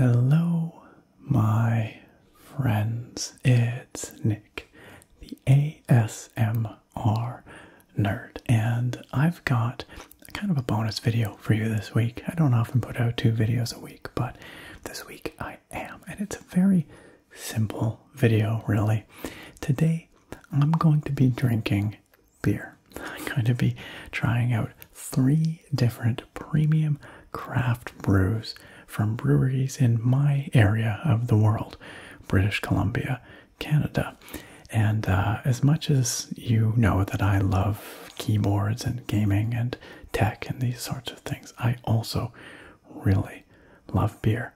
Hello, my friends. It's Nick, the ASMR nerd, and I've got kind of a bonus video for you this week. I don't often put out 2 videos a week, but this week I am, and it's a very simple video, really. Today, I'm going to be drinking beer. I'm going to be trying out 3 different premium craft brews from breweries in my area of the world, British Columbia, Canada. And as much as you know that I love keyboards and gaming and tech and these sorts of things, I also really love beer.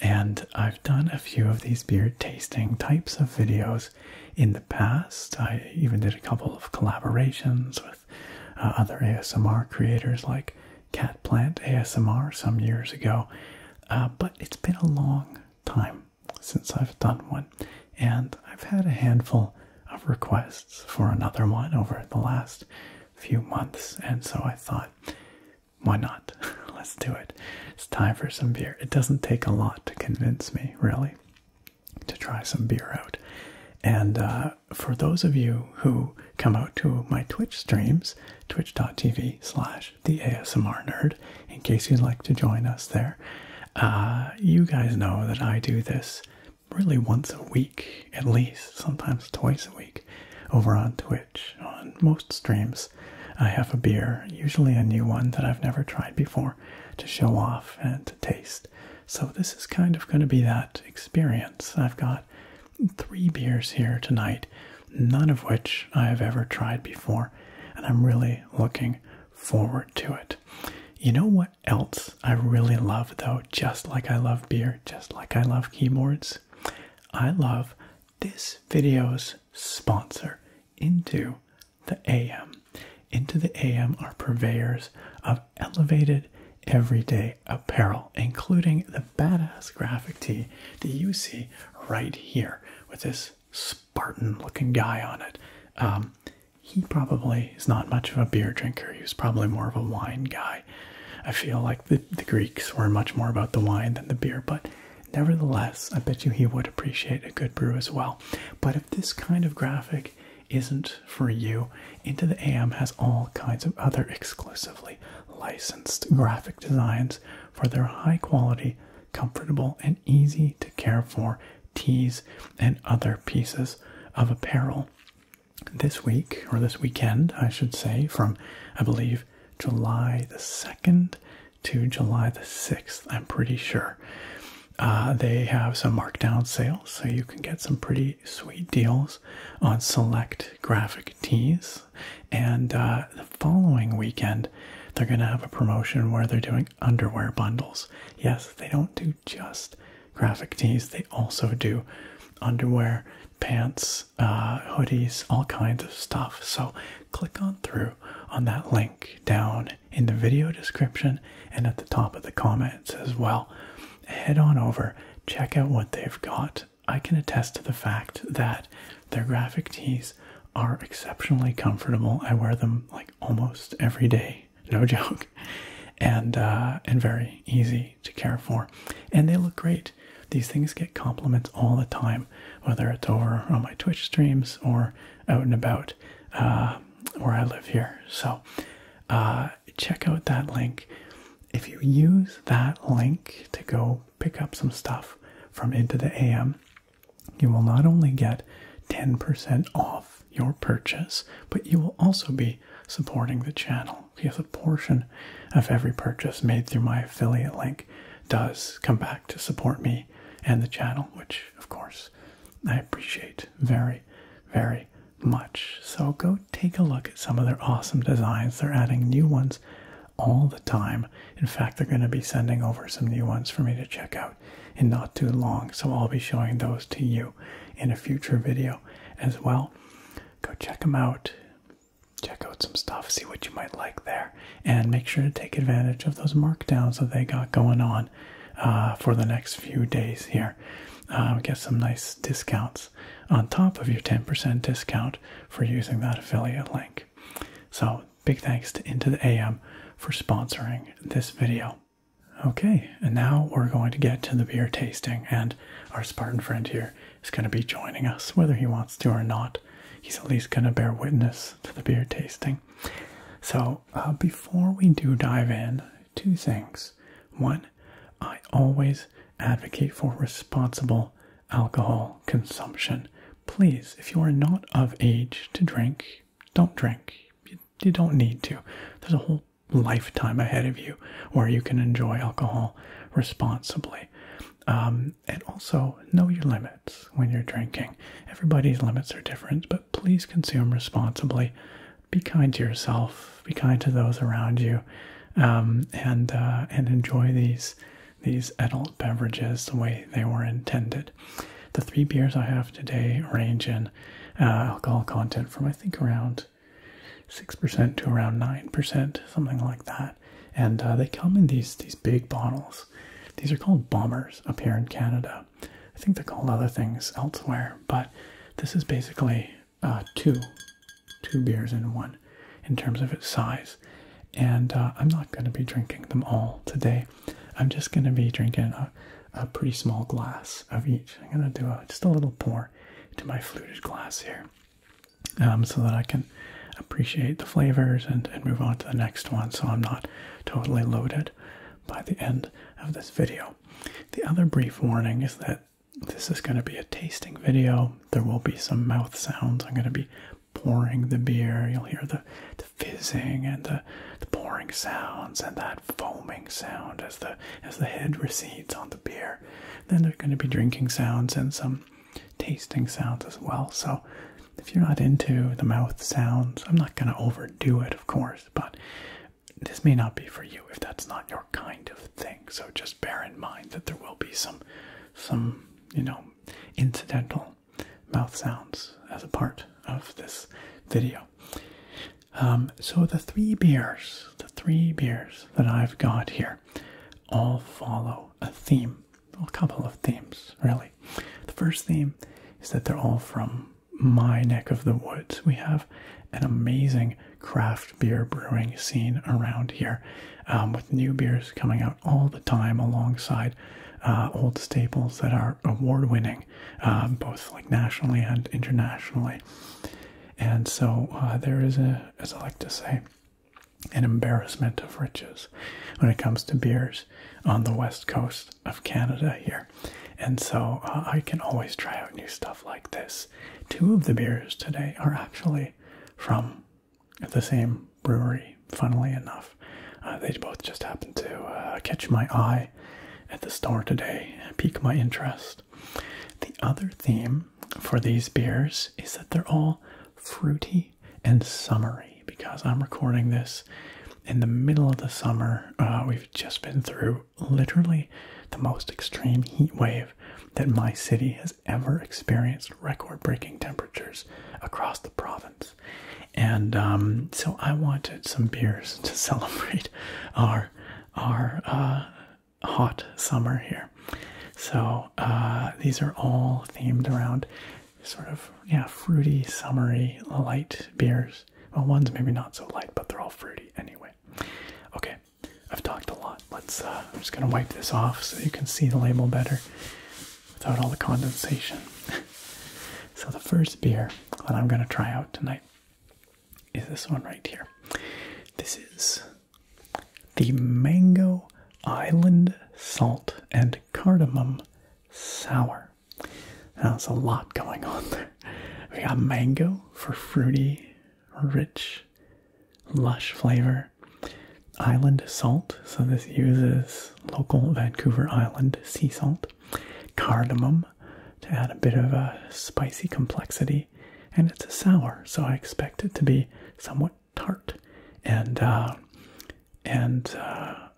And I've done a few of these beer tasting types of videos in the past. I even did a couple of collaborations with other ASMR creators like Cat Plant ASMR some years ago. But it's been a long time since I've done one. And I've had a handful of requests for another one over the last few months. And so I thought, why not? Let's do it. It's time for some beer. It doesn't take a lot to convince me, really, to try some beer out. And for those of you who come out to my Twitch streams, twitch.tv/theasmrnerd, in case you'd like to join us there, you guys know that I do this really once a week, at least, sometimes twice a week, over on Twitch. On most streams, I have a beer, usually a new one that I've never tried before, to show off and to taste. So this is kind of going to be that experience. I've got 3 beers here tonight, none of which I have ever tried before, and I'm really looking forward to it. You know what else I really love, though, just like I love beer, just like I love keyboards? I love this video's sponsor, Into the AM. Into the AM are purveyors of elevated everyday apparel, including the badass graphic tee that you see right here with this Spartan-looking guy on it. He probably is not much of a beer drinker. He was probably more of a wine guy. I feel like the Greeks were much more about the wine than the beer, but nevertheless, I bet you he would appreciate a good brew as well. But if this kind of graphic isn't for you, Into the AM has all kinds of other exclusively licensed graphic designs for their high quality, comfortable, and easy to care for tees and other pieces of apparel. This week, or this weekend, I should say, from, I believe, July the 2nd to July the 6th, I'm pretty sure. They have some markdown sales, so you can get some pretty sweet deals on select graphic tees. And the following weekend, they're going to have a promotion where they're doing underwear bundles. Yes, they don't do just graphic tees. They also do underwear, pants, hoodies, all kinds of stuff. So click on through on that link down in the video description and at the top of the comments as well. Head on over, check out what they've got. I can attest to the fact that their graphic tees are exceptionally comfortable. I wear them like almost every day, no joke, and very easy to care for. And they look great. These things get compliments all the time, whether it's over on my Twitch streams or out and about where I live here. So check out that link. If you use that link to go pick up some stuff from Into the AM, you will not only get 10% off your purchase, but you will also be supporting the channel, because a portion of every purchase made through my affiliate link does come back to support me and the channel, which, of course, I appreciate very, very much. So go take a look at some of their awesome designs. They're adding new ones all the time. In fact, they're going to be sending over some new ones for me to check out in not too long, so I'll be showing those to you in a future video as well. Go check them out, check out some stuff, see what you might like there, and make sure to take advantage of those markdowns that they got going on for the next few days here. Get some nice discounts on top of your 10% discount for using that affiliate link. So big thanks to Into the AM for sponsoring this video. Okay, and now we're going to get to the beer tasting, and our Spartan friend here is going to be joining us, whether he wants to or not. He's at least going to bear witness to the beer tasting. So, before we do dive in, two things. One, I always advocate for responsible alcohol consumption. Please, if you are not of age to drink, don't drink. You don't need to. There's a whole lifetime ahead of you where you can enjoy alcohol responsibly. And also, know your limits when you're drinking. Everybody's limits are different, but please consume responsibly. Be kind to yourself. Be kind to those around you, and enjoy these adult beverages the way they were intended. The 3 beers I have today range in alcohol content from I think around 6% to around 9%, something like that. And they come in these big bottles. These are called bombers up here in Canada. I think they're called other things elsewhere, but this is basically two beers in one in terms of its size. And I'm not going to be drinking them all today. I'm just going to be drinking a pretty small glass of each. I'm going to do just a little pour into my fluted glass here, so that I can appreciate the flavors and move on to the next one, so I'm not totally loaded by the end of this video. The other brief warning is that this is going to be a tasting video. There will be some mouth sounds. I'm going to be pouring the beer. You'll hear the fizzing and the pouring sounds and that foaming sound as the head recedes on the beer. Then there's going to be drinking sounds and some tasting sounds as well. So if you're not into the mouth sounds, I'm not going to overdo it, of course, but this may not be for you if that's not your kind of thing. So just bear in mind that there will be some incidental mouth sounds as a part of this video. So the three beers that I've got here all follow a theme, a couple of themes, really. The first theme is that they're all from my neck of the woods. We have an amazing craft beer brewing scene around here, with new beers coming out all the time alongside old staples that are award-winning, both like nationally and internationally. And so there is as I like to say, an embarrassment of riches when it comes to beers on the west coast of Canada here. And so I can always try out new stuff like this. 2 of the beers today are actually from the same brewery, funnily enough. They both just happened to catch my eye at the store today, pique my interest. The other theme for these beers is that they're all fruity and summery, because I'm recording this in the middle of the summer. We've just been through literally the most extreme heat wave that my city has ever experienced, record-breaking temperatures across the province. And so I wanted some beers to celebrate our hot summer here. So these are all themed around sort of, fruity, summery, light beers. Well, one's maybe not so light, but they're all fruity anyway. Okay, I've talked a lot. I'm just going to wipe this off so you can see the label better without all the condensation. So the first beer that I'm going to try out tonight is this one right here. This is the Mango Island Salt and Cardamom Sour. Now, there's a lot going on there. We got mango for fruity, rich, lush flavor. Island salt, so this uses local Vancouver Island sea salt. Cardamom to add a bit of a spicy complexity. And it's a sour, so I expect it to be somewhat tart and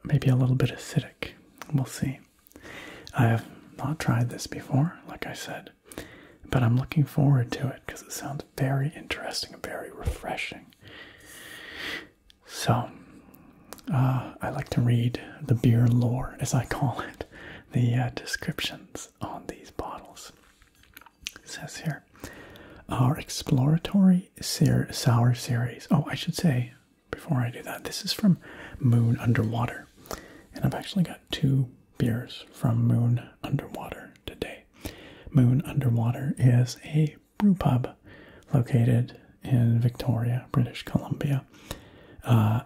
maybe a little bit acidic. We'll see. I have not tried this before, like I said, but I'm looking forward to it because it sounds very interesting and very refreshing. So, I like to read the beer lore, as I call it, the descriptions on these bottles. It says here, our exploratory sour series. Oh, I should say, before I do that, this is from Moon Underwater. And I've actually got 2 beers from Moon Underwater today. Moon Underwater is a brew pub located in Victoria, British Columbia.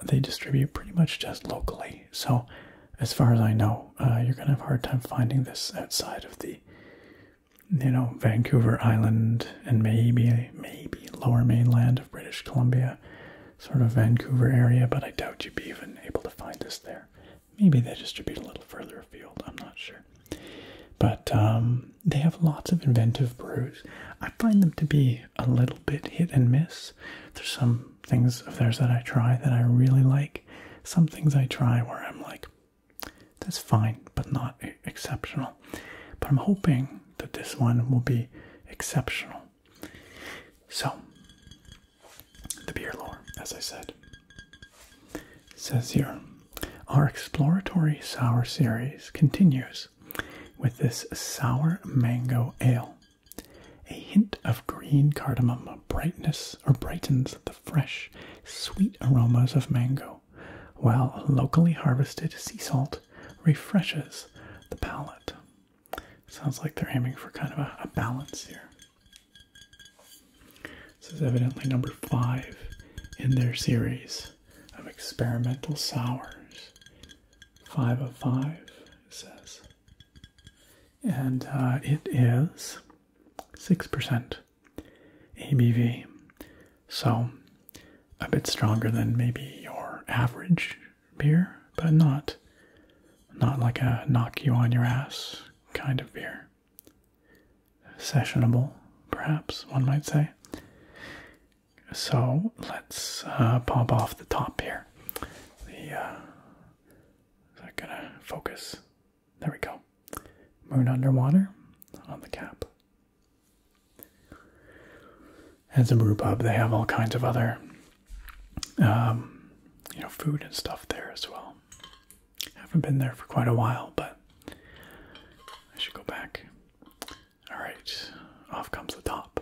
They distribute pretty much just locally. So as far as I know, you're going to have a hard time finding this outside of the, Vancouver Island and maybe lower mainland of British Columbia, sort of Vancouver area, but I doubt you'd be even able to find this there. Maybe they distribute a little further afield, I'm not sure. But they have lots of inventive brews. I find them to be a little bit hit and miss. There's some things of theirs that I try that I really like. Some things I try where I'm like, that's fine, but not exceptional. But I'm hoping that this one will be exceptional. So, the beer lore, as I said. It says here, our exploratory sour series continues with this sour mango ale. A hint of green cardamom brightens the fresh, sweet aromas of mango, while locally harvested sea salt refreshes the palate. Sounds like they're aiming for kind of a balance here. This is evidently number 5 in their series of experimental sours. 5 of 5, it says. And it is 6% ABV. So a bit stronger than maybe your average beer, but not like a knock you on your ass kind of beer. Sessionable, perhaps one might say. So let's pop off the top here. Is that gonna focus? There we go. Moon Underwater on the cap. As a brew pub, they have all kinds of other, food and stuff there as well. Haven't been there for quite a while, but I should go back. All right, off comes the top.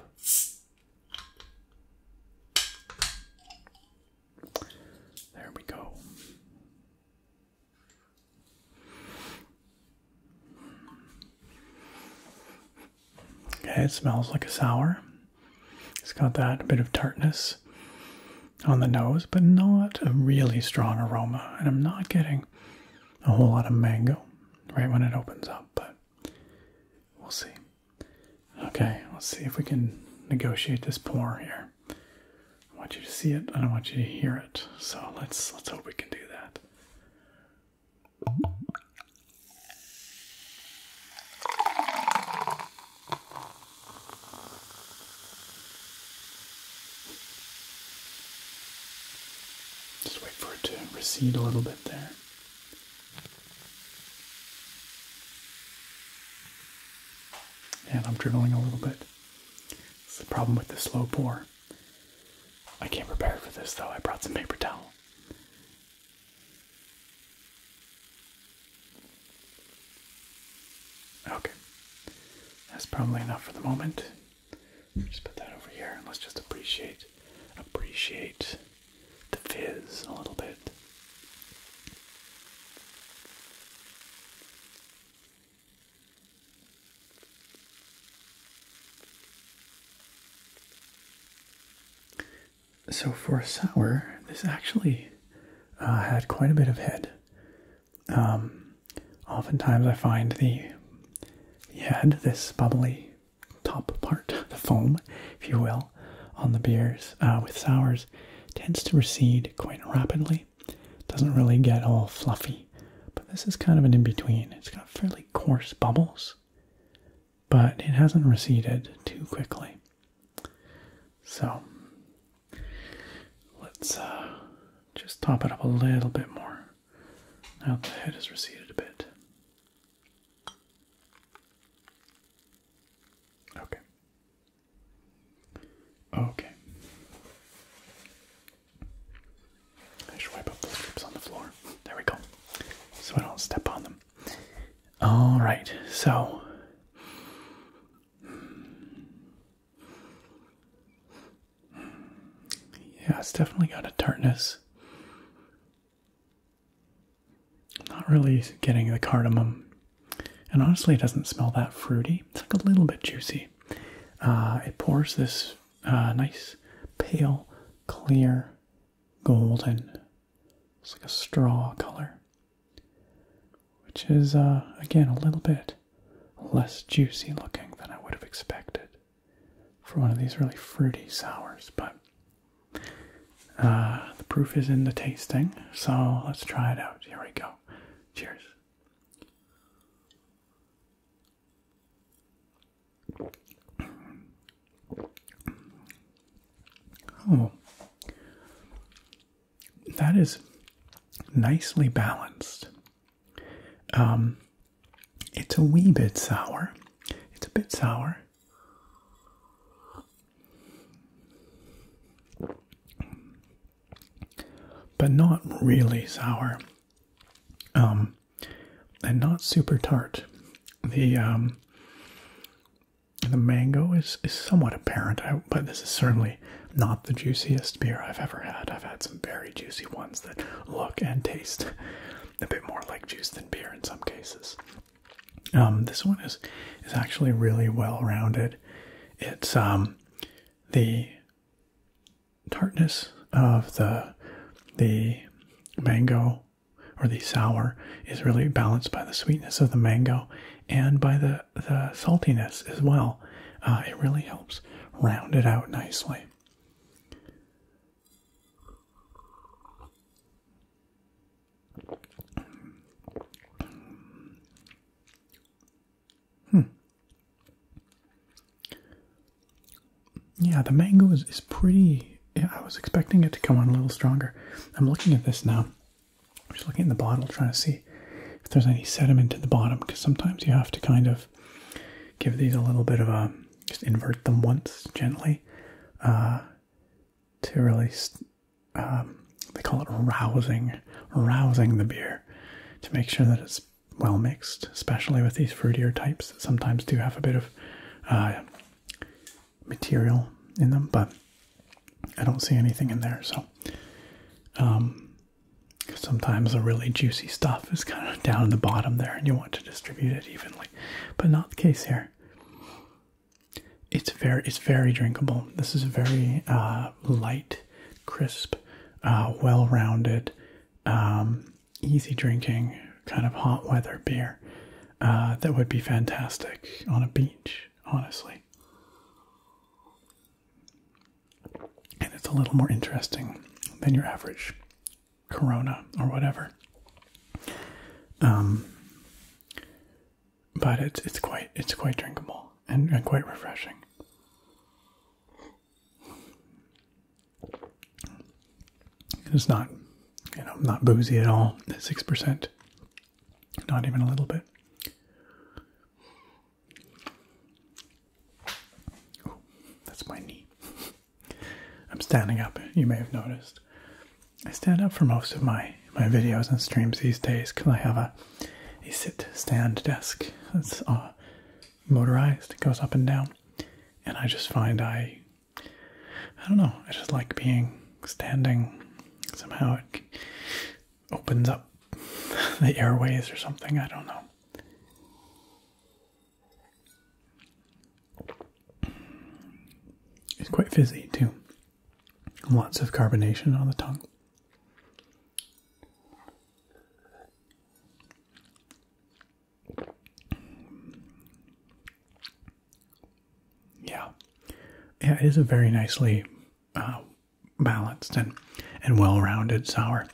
There we go. Okay, it smells like a sour. It's got that bit of tartness on the nose, but not a really strong aroma. And I'm not getting a whole lot of mango right when it opens up, but we'll see. Okay, let's see if we can negotiate this pour here. I want you to see it, and I want you to hear it. So let's hope we can do that. Just wait for it to recede a little bit there. And I'm dribbling a little bit. It's the problem with the slow pour. I came prepared for this though. I brought some paper towel. Okay. That's probably enough for the moment. Just put that over here and let's just appreciate the fizz a little bit. So for a sour, this actually had quite a bit of head. Oftentimes I find the head, this bubbly top part, the foam, if you will, on the beers with sours, tends to recede quite rapidly. Doesn't really get all fluffy, but this is kind of an in-between. It's got fairly coarse bubbles, but it hasn't receded too quickly. So let's just top it up a little bit more. Now the head has receded a bit. Okay. Okay. I should wipe up those drips on the floor. There we go. So I don't step on them. All right. So yeah, it's definitely got a tartness. Not really getting the cardamom. And honestly, it doesn't smell that fruity. It's like a little bit juicy. It pours this nice, pale, clear, golden, it's like a straw color, which is, again, a little bit less juicy looking than I would have expected for one of these really fruity sours. But the proof is in the tasting, so let's try it out. Here we go. Cheers. Oh, that is nicely balanced. It's a wee bit sour. It's a bit sour. But not really sour. And not super tart. The mango is somewhat apparent, but this is certainly not the juiciest beer I've ever had. I've had some very juicy ones that look and taste a bit more like juice than beer in some cases. This one is actually really well-rounded. It's the tartness of the mango or the sour is really balanced by the sweetness of the mango and by the saltiness as well. It really helps round it out nicely. Yeah, the mango is pretty. Yeah, I was expecting it to come on a little stronger. I'm looking at this now. I'm just looking at the bottle, trying to see if there's any sediment at the bottom, because sometimes you have to kind of give these a little bit of a, just invert them once gently to really, they call it rousing the beer to make sure that it's well mixed, especially with these fruitier types that sometimes do have a bit of material in them, but I don't see anything in there, so sometimes the really juicy stuff is kind of down in the bottom there and you want to distribute it evenly, but not the case here. It's very drinkable. This is very light, crisp, well-rounded, easy drinking, kind of hot weather beer that would be fantastic on a beach, honestly. And it's a little more interesting than your average Corona or whatever. But it's quite drinkable and quite refreshing. It's not, not boozy at all. 6%, not even a little bit. Oh, that's my knee. I'm standing up, you may have noticed. I stand up for most of my videos and streams these days because I have a sit-stand desk that's motorized. It goes up and down. And I just find I don't know, I just like being standing. Somehow it opens up the airways or something, I don't know. It's quite fizzy too. Lots of carbonation on the tongue. Yeah, it is a very nicely balanced and well-rounded sour.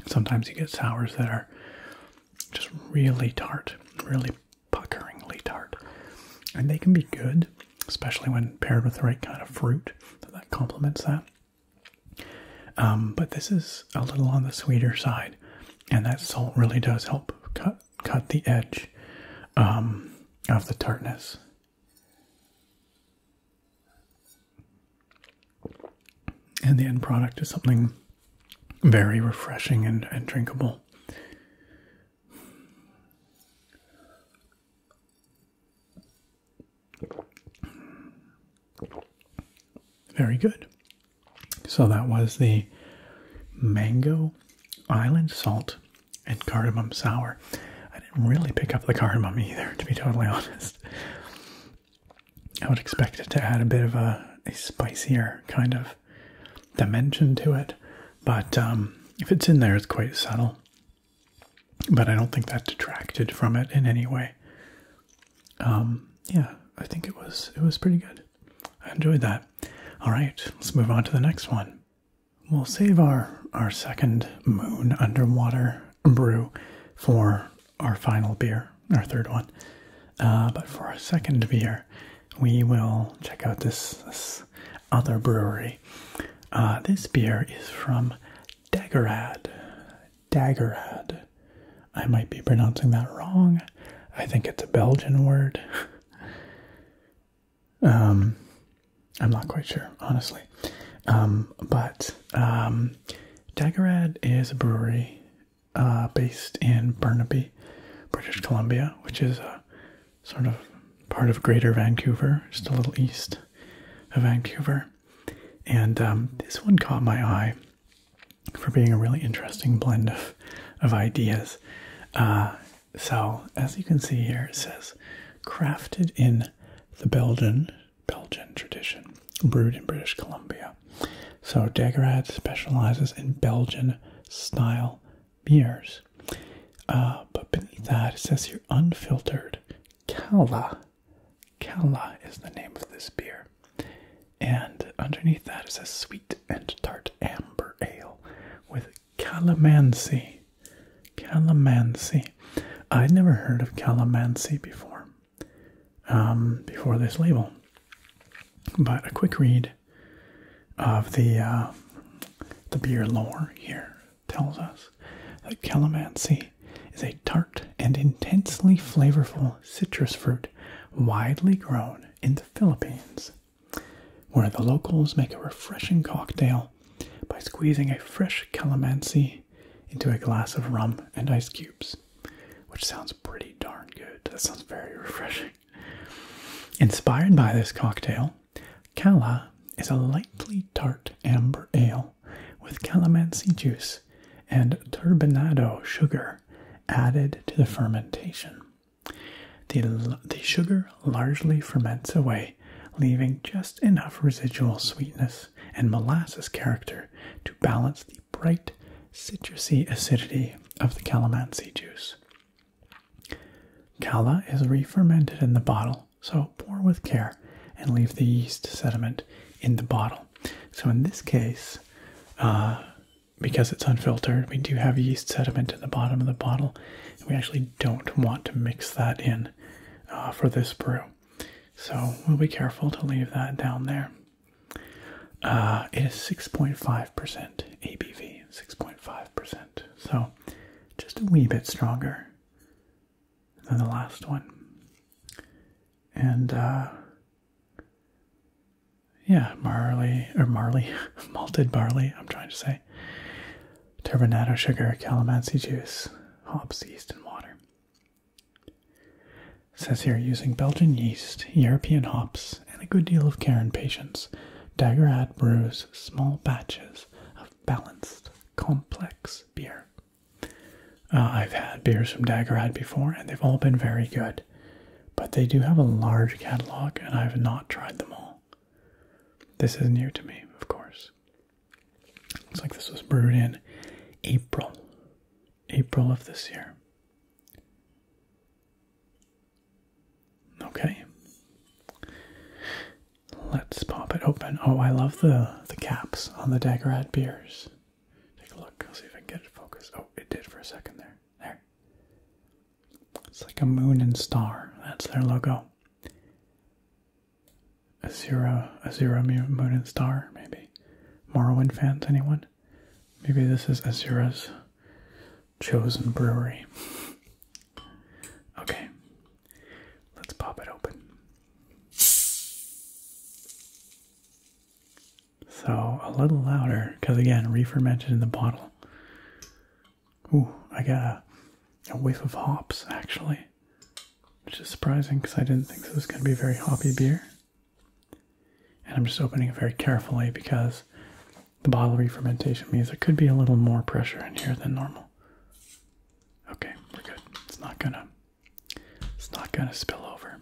Sometimes you get sours that are just really tart, really puckeringly tart. And they can be good, especially when paired with the right kind of fruit that complements that. But this is a little on the sweeter side, and that salt really does help cut the edge of the tartness. And the end product is something very refreshing and drinkable. Very good. So that was the Mango Island Salt and cardamom sour. I didn't really pick up the cardamom either, to be totally honest. I would expect it to add a bit of a spicier kind of dimension to it, but if it's in there, it's quite subtle. But I don't think that detracted from it in any way. Yeah, I think it was pretty good. I enjoyed that. All right, let's move on to the next one. We'll save our second Moon underwater brew for our final beer, our third one. But for our second beer, we will check out this other brewery. This beer is from Dageraad. Dageraad. I might be pronouncing that wrong. I think it's a Belgian word. I'm not quite sure, honestly. But Dageraad is a brewery based in Burnaby, British Columbia, which is a sort of part of Greater Vancouver, just a little east of Vancouver. And this one caught my eye for being a really interesting blend of ideas. So, as you can see here, it says, crafted in the Belgian tradition, brewed in British Columbia. So Dageraad specializes in Belgian-style beers. But beneath that, it says here, unfiltered Cala. Cala is the name of this beer. And underneath that, it says sweet and tart amber ale with Calamansi. Calamansi. I'd never heard of Calamansi before this label. But a quick read of the beer lore here tells us that Calamansi is a tart and intensely flavorful citrus fruit widely grown in the Philippines, where the locals make a refreshing cocktail by squeezing a fresh calamansi into a glass of rum and ice cubes, which sounds pretty darn good. That sounds very refreshing. Inspired by this cocktail, Cala is a lightly tart amber ale with calamansi juice and turbinado sugar added to the fermentation. The sugar largely ferments away, leaving just enough residual sweetness and molasses character to balance the bright, citrusy acidity of the calamansi juice. Cala is re-fermented in the bottle, so pour with care and leave the yeast sediment in the bottle. So in this case, because it's unfiltered, we do have yeast sediment in the bottom of the bottle. And we actually don't want to mix that in for this brew. So we'll be careful to leave that down there. It is 6.5% ABV, 6.5%. So just a wee bit stronger than the last one. And yeah, malted barley, I'm trying to say. Turbinado sugar, calamansi juice, hops, yeast, and water. It says here, using Belgian yeast, European hops, and a good deal of care and patience, Dageraad brews small batches of balanced, complex beer. I've had beers from Dageraad before, and they've all been very good. But they do have a large catalog, and I've not tried them all. This is new to me, of course. Looks like this was brewed in April of this year. Okay. Let's pop it open. Oh, I love the caps on the Dageraad beers. Take a look. I'll see if I can get it focused. Oh, it did for a second there. There. It's like a moon and star. That's their logo. Azura moon and star, maybe. Morrowind fans, anyone? Maybe this is Azura's chosen brewery. Okay. Let's pop it open. So, a little louder, because again, re-fermented in the bottle. Ooh, I got a whiff of hops, actually. Which is surprising, because I didn't think this was going to be a very hoppy beer. And I'm just opening it very carefully, because the bottle re-fermentation means there could be a little more pressure in here than normal. going to spill over.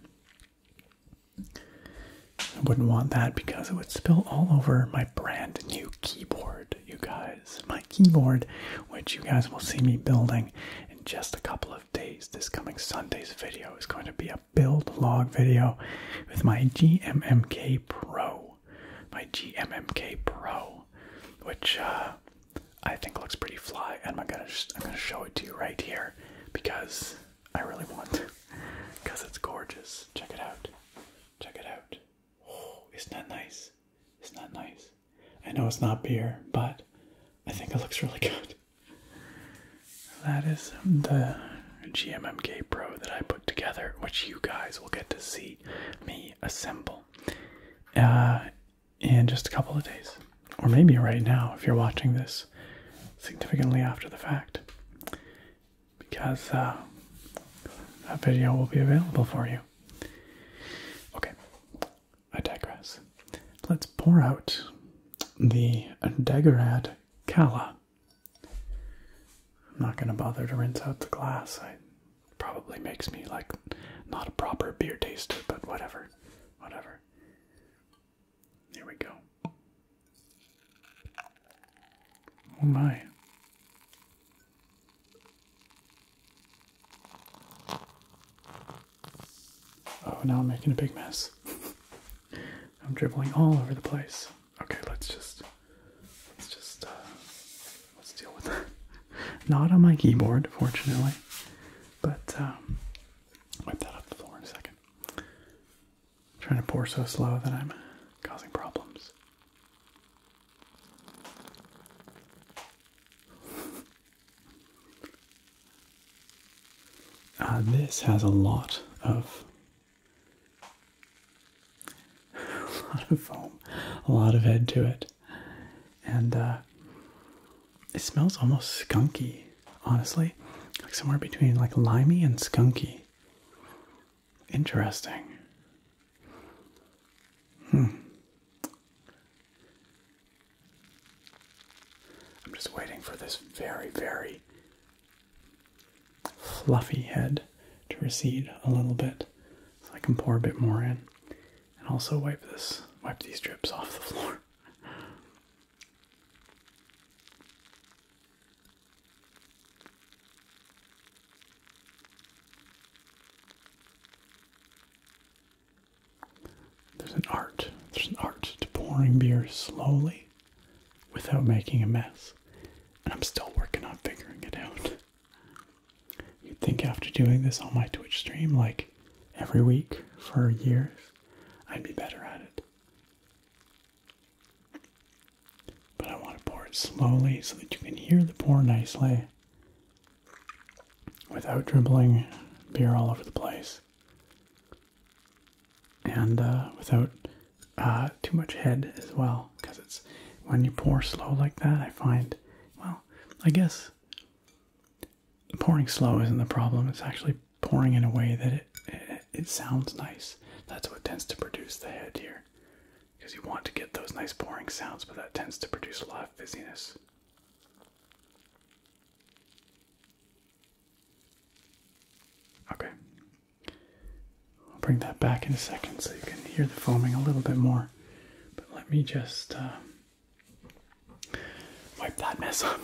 I wouldn't want that because it would spill all over my brand new keyboard, you guys. My keyboard, which you guys will see me building in just a couple of days. This coming Sunday's video is going to be a build log video with my GMMK Pro. My GMMK Pro, which I think looks pretty fly, and I'm gonna show it to you right here because I really want to, because it's gorgeous. Check it out. Check it out. Oh, isn't that nice? Isn't that nice? I know it's not beer, but I think it looks really good. That is the GMMK Pro that I put together, which you guys will get to see me assemble in just a couple of days. Or maybe right now if you're watching this significantly after the fact. Because that video will be available for you. Okay, I digress. Let's pour out the Dageraad Cala. I'm not going to bother to rinse out the glass. It probably makes me like not a proper beer taster, but whatever. Whatever. Here we go. Oh my. Oh, now I'm making a big mess. I'm dribbling all over the place. Okay, let's deal with that. Not on my keyboard, fortunately, but wipe that off the floor in a second. I'm trying to pour so slow that I'm causing problems. This has a lot of foam, a lot of head to it, and it smells almost skunky, honestly, like somewhere between like limey and skunky. Interesting. I'm just waiting for this very, very fluffy head to recede a little bit so I can pour a bit more in. And also wipe these drips off the floor. There's an art to pouring beer slowly without making a mess. And I'm still working on figuring it out. You'd think after doing this on my Twitch stream, like every week for years, I'd be better at it. But I want to pour it slowly so that you can hear the pour nicely without dribbling beer all over the place. And without too much head as well. Because it's when you pour slow like that, I find, well, I guess pouring slow isn't the problem. It's actually pouring in a way that it sounds nice. That's what tends to produce the head here. Because you want to get those nice pouring sounds, but that tends to produce a lot of fizziness. Okay. I'll bring that back in a second so you can hear the foaming a little bit more. But let me just wipe that mess up.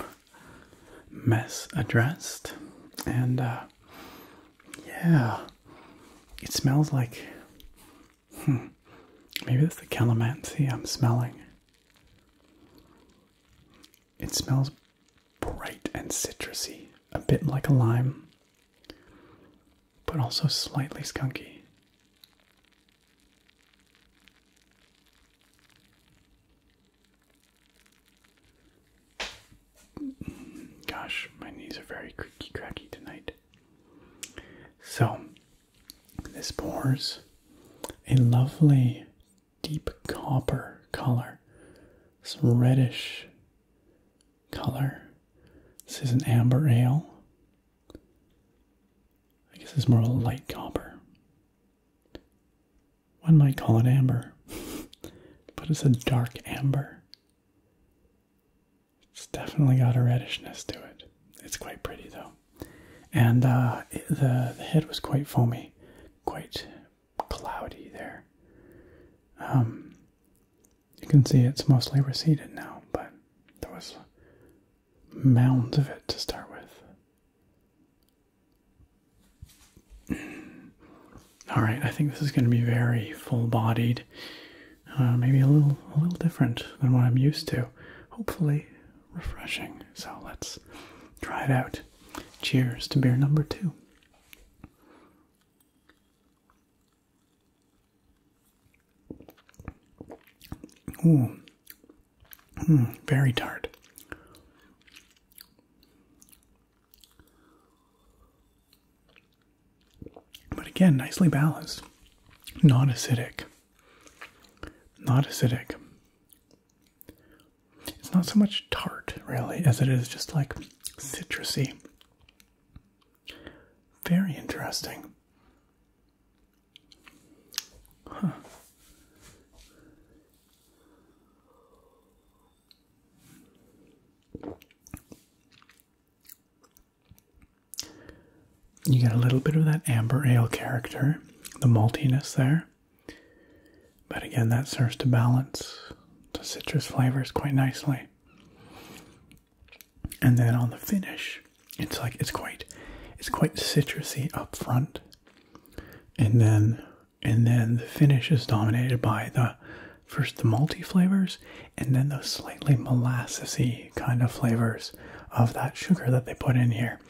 Mess addressed. And yeah, it smells like, maybe that's the Calamansi I'm smelling. It smells bright and citrusy, a bit like a lime, but also slightly skunky. Gosh, my knees are very creaky cracky tonight. So, this pours a lovely deep copper color. Some reddish color. This is an amber ale. I guess it's more of a light copper. One might call it amber, but it's a dark amber. It's definitely got a reddishness to it. It's quite pretty though. And the head was quite foamy, You can see it's mostly receded now, but there was mounds of it to start with. All right, I think this is going to be very full-bodied, maybe a little different than what I'm used to. Hopefully refreshing. So let's try it out. Cheers to beer number 2. Ooh, very tart. But again, nicely balanced. Not acidic. Not acidic. It's not so much tart, really, as it is just like citrusy. Very interesting. Huh. You get a little bit of that amber ale character, the maltiness there. But again, that serves to balance the citrus flavors quite nicely. And then on the finish, it's quite citrusy up front. And then the finish is dominated by the malty flavors, and then those slightly molassesy kind of flavors of that sugar that they put in here.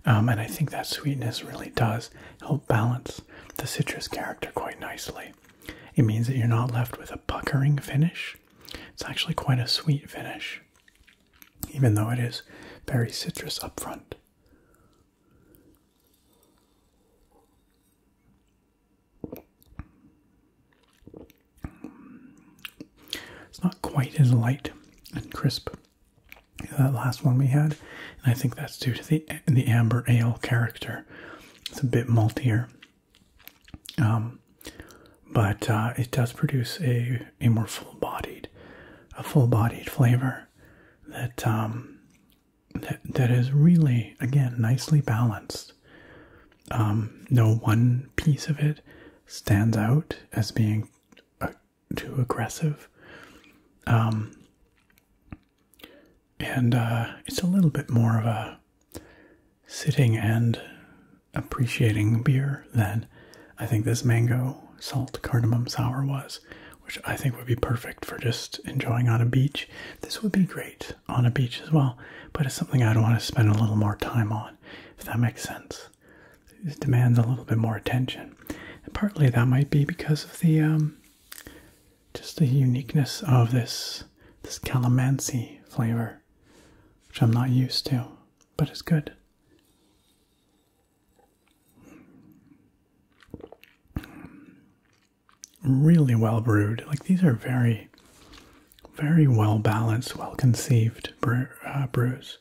And I think that sweetness really does help balance the citrus character quite nicely. It means that you're not left with a puckering finish. It's actually quite a sweet finish, even though it is very citrus up front. It's not quite as light and crisp as that last one we had, and I think that's due to the amber ale character. It's a bit maltier, but it does produce a more full-bodied flavor that is really, again, nicely balanced. No one piece of it stands out as being too aggressive. And it's a little bit more of a sitting and appreciating beer than I think this mango salt cardamom sour was, which I think would be perfect for just enjoying on a beach. This would be great on a beach as well, but it's something I'd want to spend a little more time on, if that makes sense. It demands a little bit more attention. And partly that might be because of the just the uniqueness of this Calamansi flavor, which I'm not used to, but it's good. Really well brewed. Like, these are very, very well balanced, well conceived brews.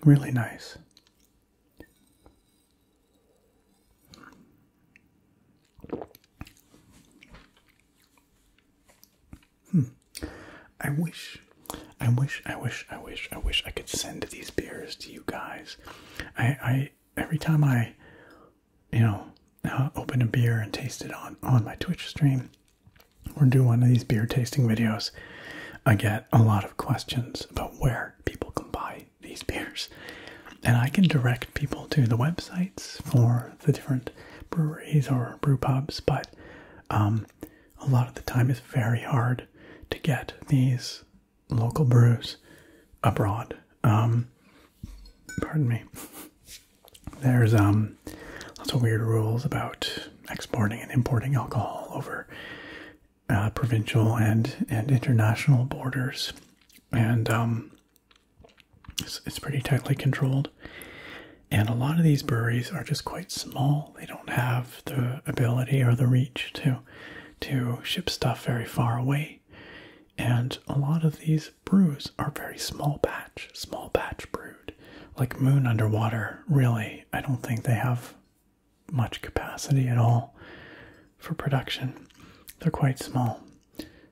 Really nice. I wish I could send these beers to you guys. I every time I, open a beer and taste it on my Twitch stream or do one of these beer tasting videos, I get a lot of questions about where people can buy these beers. And I can direct people to the websites for the different breweries or brew pubs, but a lot of the time it's very hard to get these local brews abroad. Pardon me. There's lots of weird rules about exporting and importing alcohol over provincial and international borders, and it's pretty tightly controlled. And a lot of these breweries are just quite small. They don't have the ability or the reach to ship stuff very far away. And a lot of these brews are very small batch brewed. Like Moon Underwater, really, I don't think they have much capacity at all for production. They're quite small.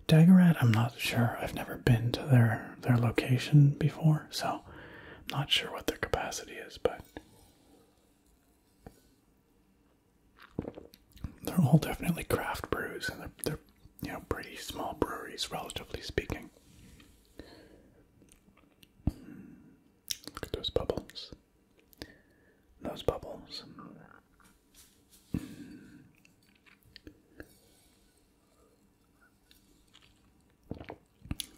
Dageraad, I'm not sure. I've never been to their location before, so I'm not sure what their capacity is, but they're all definitely craft brews, and they're pretty small breweries, relatively speaking. Look at those bubbles. Those bubbles.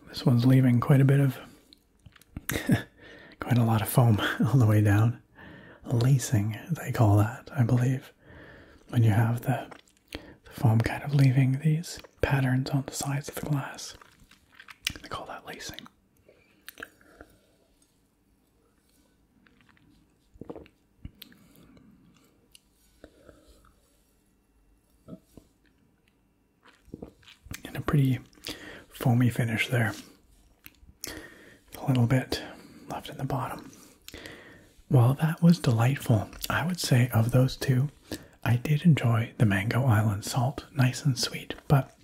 This one's leaving quite a bit of, quite a lot of foam all the way down. Lacing, they call that, I believe. When you have the foam kind of leaving these patterns on the sides of the glass. They call that lacing. And a pretty foamy finish there. A little bit left in the bottom. Well, that was delightful. I would say of those two, I did enjoy the Mango Island Salt. Nice and sweet, but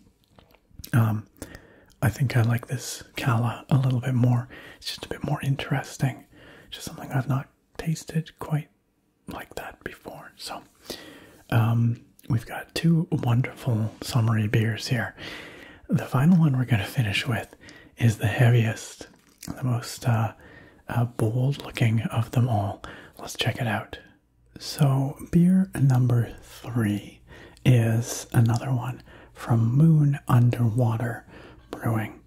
I think I like this Cala a little bit more. It's just a bit more interesting. Just something I've not tasted quite like that before. So we've got two wonderful summery beers here. The final one we're going to finish with is the heaviest, the most bold looking of them all. Let's check it out. So beer number 3 is another one from Moon Underwater Brewing,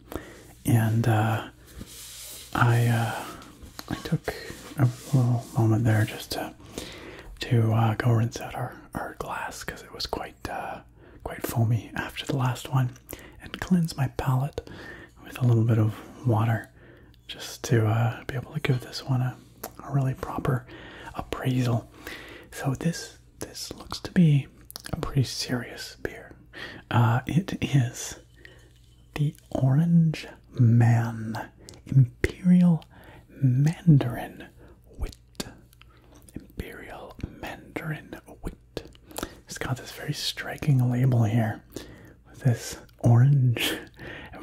and I took a little moment there just to go rinse out our glass because it was quite foamy after the last one, and cleanse my palate with a little bit of water just to be able to give this one a really proper appraisal. So this looks to be a pretty serious beer. It is the Orange Maan Imperial Mandarin Wit. Imperial Mandarin Wit. It's got this very striking label here with this orange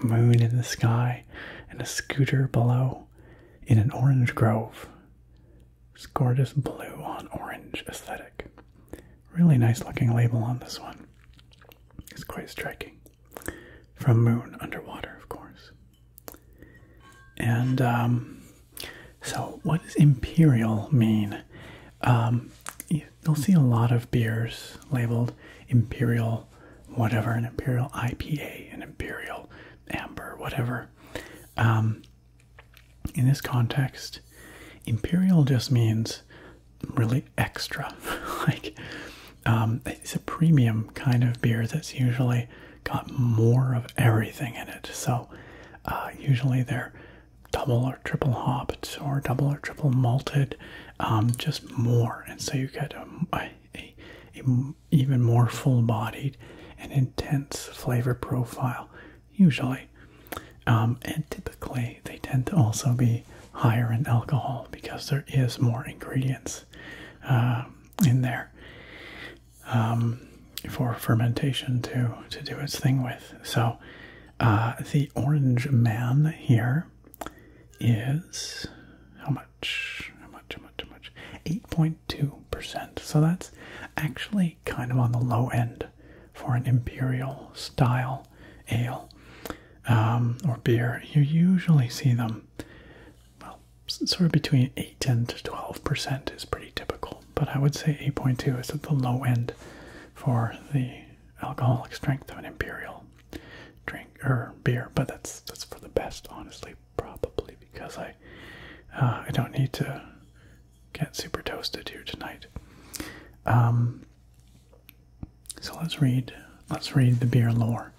moon in the sky and a scooter below in an orange grove. This gorgeous blue on orange aesthetic. Really nice looking label on this one. It's quite striking. From Moon Underwater, of course. And so what does Imperial mean? You'll see a lot of beers labeled Imperial whatever, an Imperial IPA, an Imperial Amber, whatever. In this context, Imperial just means really extra. Like, it's a premium kind of beer that's usually got more of everything in it. So, usually they're double or triple hopped or double or triple malted, just more. And so you get a even more full-bodied and intense flavor profile, usually. And typically, they tend to also be higher in alcohol because there is more ingredients in there for fermentation to do its thing with. So the Orange Maan here is how much? 8.2%. So that's actually kind of on the low end for an Imperial style ale or beer. You usually see them, well, sort of between 8 and 12% is pretty typical. But I would say 8.2 is at the low end for the alcoholic strength of an Imperial drink or beer. But that's for the best, honestly, probably, because I don't need to get super toasted here tonight. So let's read the beer lore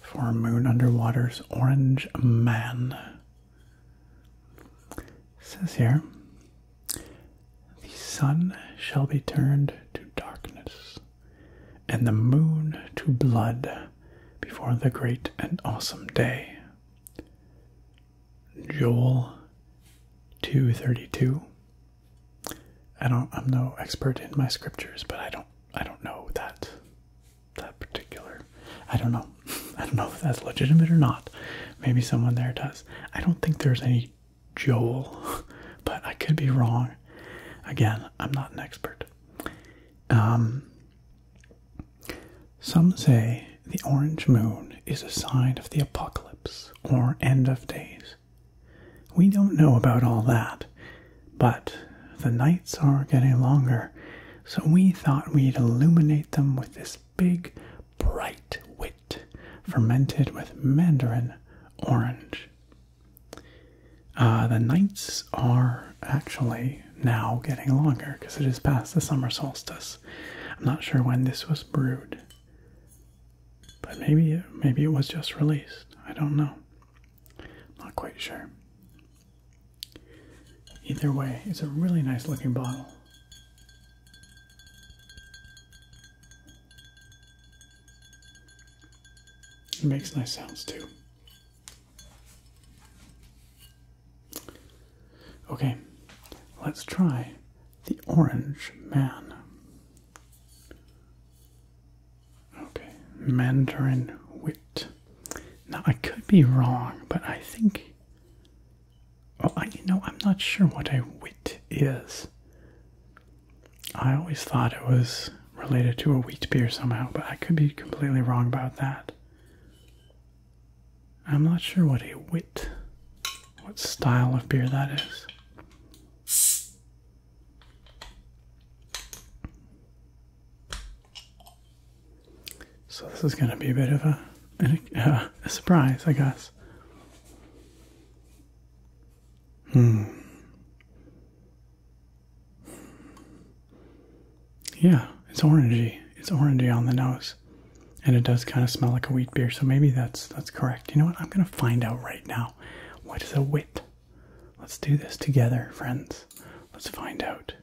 for Moon Underwater's Orange Maan. It says here, the sun shall be turned to darkness, and the moon to blood before the great and awesome day. Joel 2:32. I'm no expert in my scriptures, but I don't know that particular. I don't know if that's legitimate or not. Maybe someone there does. I don't think there's any Joel, but I could be wrong. Again, I'm not an expert. Some say the orange moon is a sign of the apocalypse or end of days. We don't know about all that, but the nights are getting longer, so we thought we'd illuminate them with this big, bright wit fermented with Mandarin orange. The nights are actually now getting longer because it is past the summer solstice. I'm not sure when this was brewed, but maybe it was just released. I don't know. Not quite sure. Either way, it's a really nice looking bottle. It makes nice sounds too. Okay, let's try the Orange Maan. Okay, Mandarin wit. Now I could be wrong, but I think. Oh, I'm not sure what a wit is. I always thought it was related to a wheat beer somehow, but I could be completely wrong about that. I'm not sure what style of beer that is. So this is going to be a bit of a surprise, I guess. Yeah, it's orangey. It's orangey on the nose. And it does kind of smell like a wheat beer, so maybe that's correct. You know what? I'm going to find out right now. What is a wit? Let's do this together, friends. Let's find out.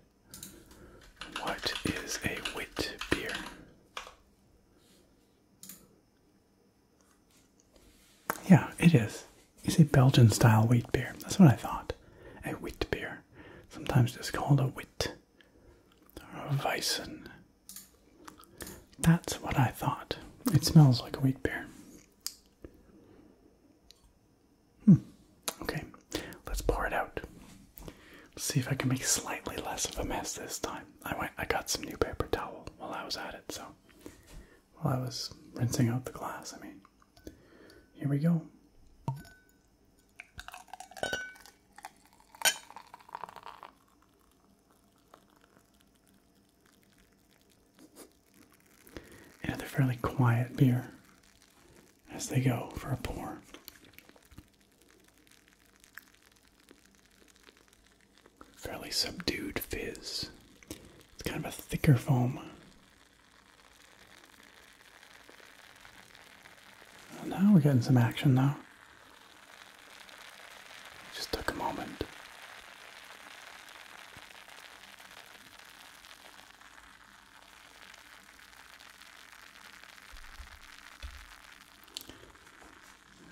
What is a wit beer? Yeah, it is. It's a Belgian-style wheat beer. That's what I thought. A wheat beer. Sometimes just called a wit. Or a Weissen. That's what I thought. It smells like a wheat beer. Okay, let's pour it out. Let's see if I can make slightly less of a mess this time. I got some new paper towel while I was at it, so while I was rinsing out the glass, here we go. Yeah, they're fairly quiet beer as they go for a pour. Fairly subdued fizz. It's kind of a thicker foam. Well, now we're getting some action now. Just took a moment.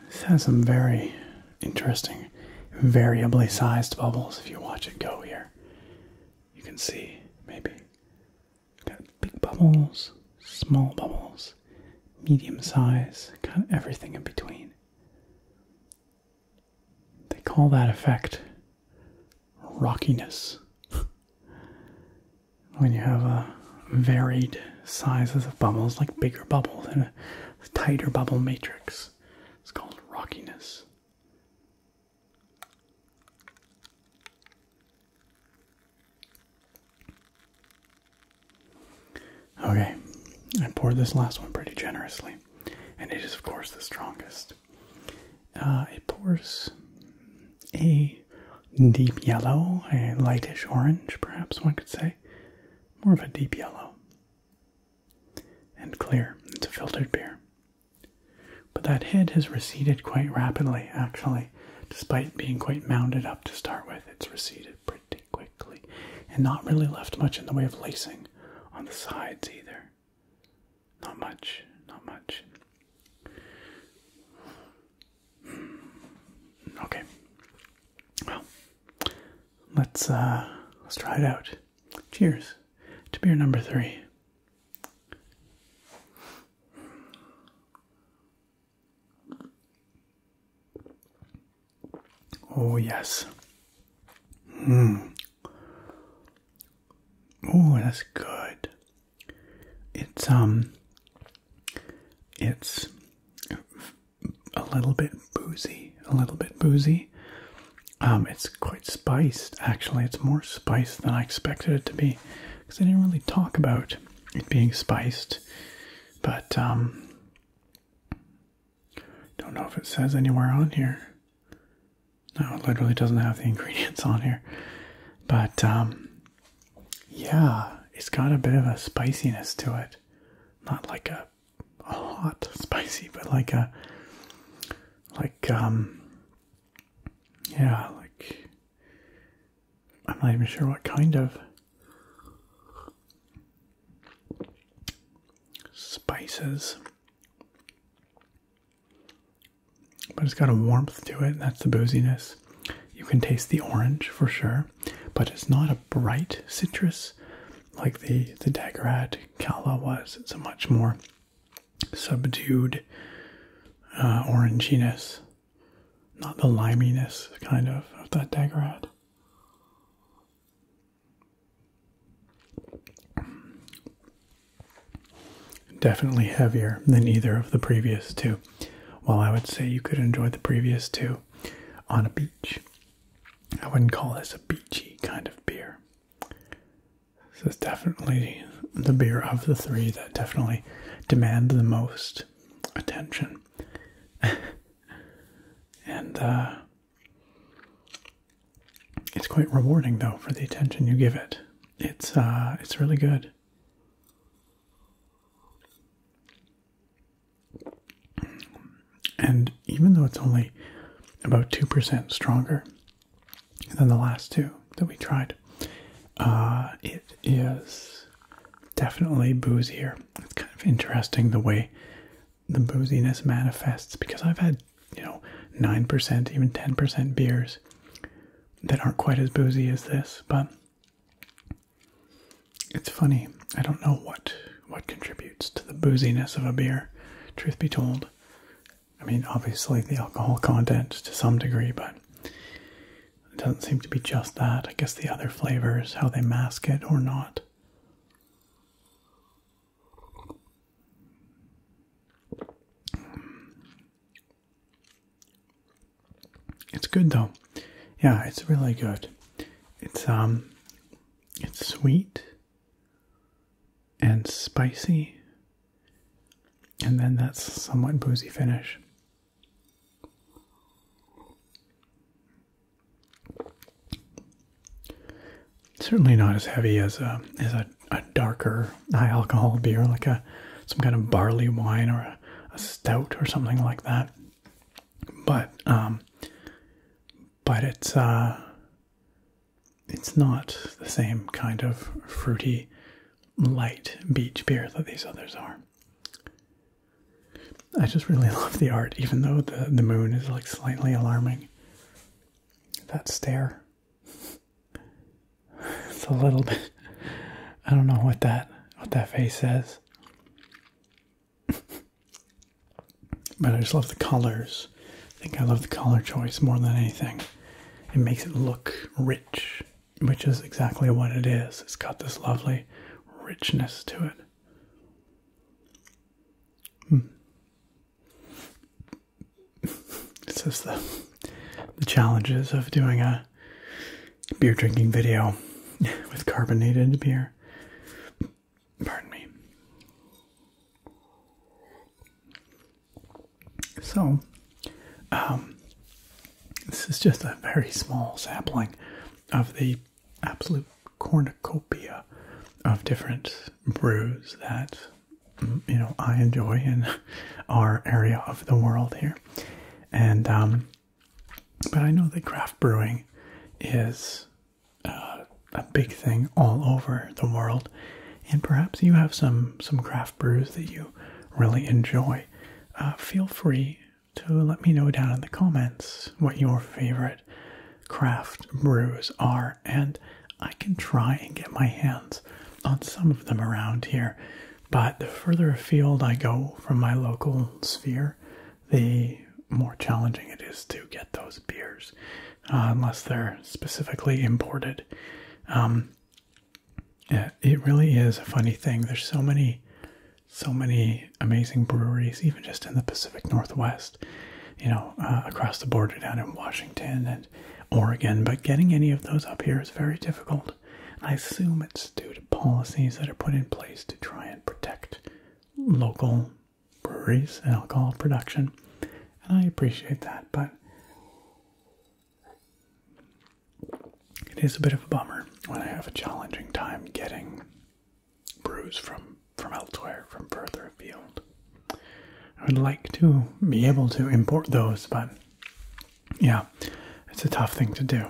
This has some very interesting, variably sized bubbles. If you watch it go here, you can see maybe got big bubbles, small bubbles, medium size, kind of everything in between. They call that effect rockiness. When you have varied sizes of bubbles, like bigger bubbles in a tighter bubble matrix, it's called rockiness. Okay, I poured this last one pretty generously, and it is of course the strongest. It pours a deep yellow, a lightish orange, perhaps one could say. More of a deep yellow. And clear. It's a filtered beer. But that head has receded quite rapidly, actually. Despite being quite mounded up to start with, it's receded pretty quickly. And not really left much in the way of lacing on the sides either. Not much, not much. Okay. Well, let's try it out. Cheers to beer number 3. Oh yes. Oh, that's good. It's little bit boozy, It's quite spiced, actually. It's more spiced than I expected it to be, because I didn't really talk about it being spiced. But don't know if it says anywhere on here. No, it literally doesn't have the ingredients on here. But yeah, it's got a bit of a spiciness to it. Not like a hot spicy, but like yeah, like, I'm not even sure what kind of spices. But it's got a warmth to it, that's the booziness. You can taste the orange for sure, but it's not a bright citrus like the Dageraad Cala was. It's a much more subdued oranginess, not the liminess kind of that Dageraad. Definitely heavier than either of the previous two. While I would say you could enjoy the previous two on a beach, I wouldn't call this a beachy kind of beer. This is definitely the beer of the three that definitely demand the most attention. And it's quite rewarding though for the attention you give it. It's really good. And even though it's only about 2% stronger than the last two that we tried, it is definitely boozier. It's kind of interesting the way the booziness manifests, because I've had, 9%, even 10% beers that aren't quite as boozy as this, but it's funny. I don't know what contributes to the booziness of a beer, truth be told. I mean, obviously the alcohol content to some degree, but it doesn't seem to be just that. I guess the other flavors, how they mask it or not. It's good though. Yeah, it's really good. It's sweet and spicy, and then that's somewhat boozy finish. Certainly not as heavy as a darker high alcohol beer, like some kind of barley wine or a stout or something like that. But it's not the same kind of fruity, light beach beer that these others are. I just really love the art, even though the moon is like slightly alarming. That stare. It's a little bit, I don't know what that face says. But I just love the colors. I think I love the color choice more than anything. It makes it look rich, which is exactly what it is. It's got this lovely richness to it. It's just the challenges of doing a beer drinking video with carbonated beer. Pardon me. So, this is just a very small sampling of the absolute cornucopia of different brews that, I enjoy in our area of the world here. And, but I know that craft brewing is a big thing all over the world, and perhaps you have some craft brews that you really enjoy. Feel free to let me know down in the comments what your favorite craft brews are, and I can try and get my hands on some of them around here. But the further afield I go from my local sphere, the more challenging it is to get those beers, unless they're specifically imported. It really is a funny thing. There's so many amazing breweries, even just in the Pacific Northwest, across the border down in Washington and Oregon, but getting any of those up here is very difficult. I assume it's due to policies that are put in place to try and protect local breweries and alcohol production, and I appreciate that, but it is a bit of a bummer when I have a challenging time getting brews from elsewhere, from further afield. I would like to be able to import those, but yeah, it's a tough thing to do.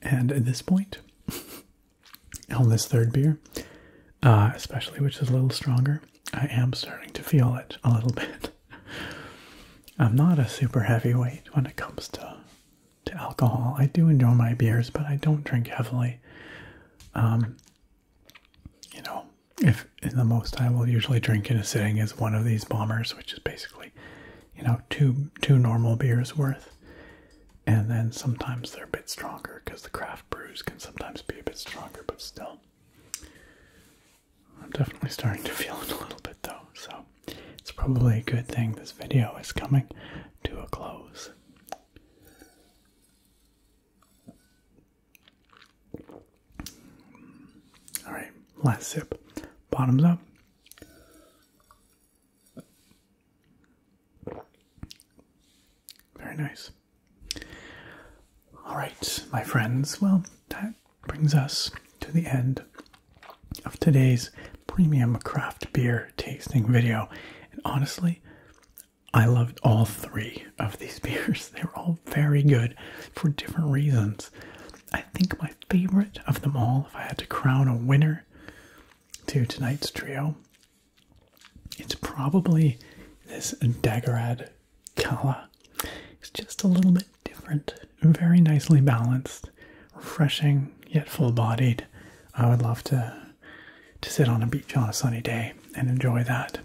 And at this point, on this third beer, especially which is a little stronger, I am starting to feel it a little bit. I'm not a super heavyweight when it comes to alcohol. I do enjoy my beers, but I don't drink heavily. If the most I will usually drink in a sitting is one of these bombers, which is basically, two normal beers worth. And then sometimes they're a bit stronger because the craft brews can sometimes be a bit stronger, but still. I'm definitely starting to feel it a little bit though, so it's probably a good thing this video is coming to a close. Alright, last sip. Bottoms up. Very nice. Alright, my friends, well, that brings us to the end of today's premium craft beer tasting video. And honestly, I loved all three of these beers. They were all very good for different reasons. I think my favorite of them all, if I had to crown a winner to tonight's trio, it's probably this Dageraad Cala. It's just a little bit different, very nicely balanced, refreshing yet full-bodied. I would love to sit on a beach on a sunny day and enjoy that.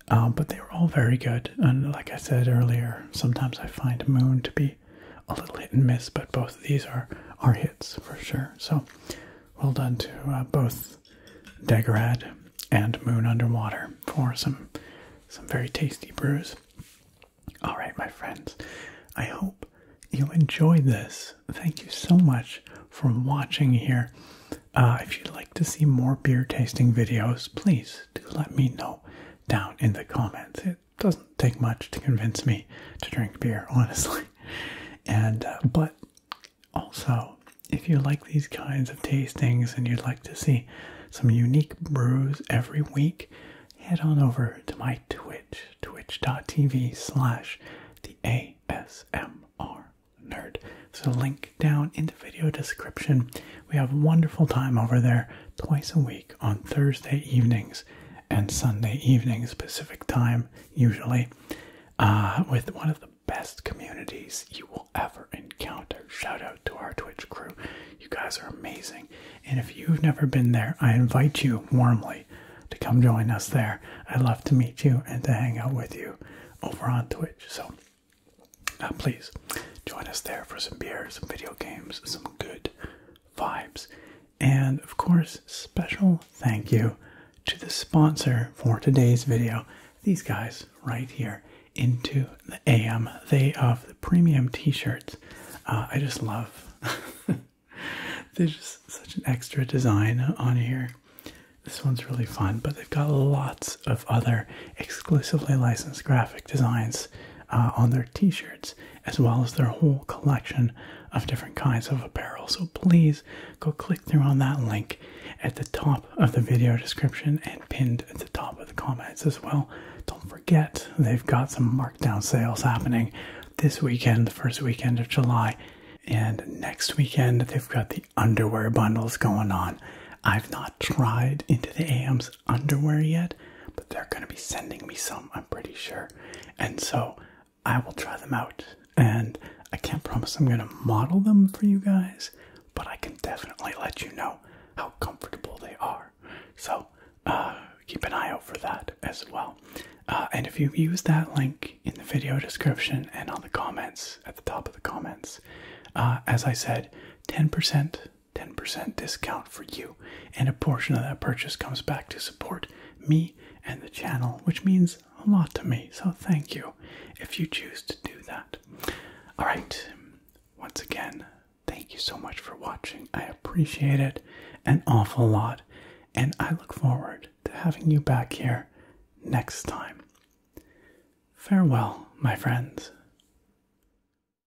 But they were all very good, and like I said earlier, sometimes I find Moon to be a little hit and miss, but both of these are hits for sure. So well done to both Dageraad and Moon Underwater for some very tasty brews. All right, my friends, I hope you enjoyed this. Thank you so much for watching here. If you'd like to see more beer tasting videos, please do let me know down in the comments. It doesn't take much to convince me to drink beer, honestly. And but also, if you like these kinds of tastings and you'd like to see some unique brews every week, head on over to my Twitch, twitch.tv/theASMRnerd. There's a link down in the video description. We have a wonderful time over there twice a week on Thursday evenings and Sunday evenings Pacific time, usually, with one of the best communities you will ever encounter. Shout out to our Twitch crew. You guys are amazing. And if you've never been there, I invite you warmly to come join us there. I'd love to meet you and to hang out with you over on Twitch. So please join us there for some beer, some video games, some good vibes. And of course, special thank you to the sponsor for today's video, these guys right here, Into the AM. They have the premium t-shirts. I just love there's just such an extra design on here. This one's really fun, but they've got lots of other exclusively licensed graphic designs on their t-shirts, as well as their whole collection of different kinds of apparel. So please go click through on that link at the top of the video description and pinned at the top of the comments as well. Don't forget, they've got some markdown sales happening this weekend, the first weekend of July, and next weekend they've got the underwear bundles going on. I've not tried Into the AM's underwear yet, but they're going to be sending me some, I'm pretty sure. And so I will try them out. And I can't promise I'm going to model them for you guys, but I can definitely let you know how comfortable they are. So keep an eye out for that as well. And if you use that link in the video description and on the comments, at the top of the comments, as I said, 10% 10% discount for you. And a portion of that purchase comes back to support me and the channel, which means a lot to me. So thank you if you choose to do that. All right. Once again, thank you so much for watching. I appreciate it an awful lot. And I look forward to having you back here next time. Farewell, my friends.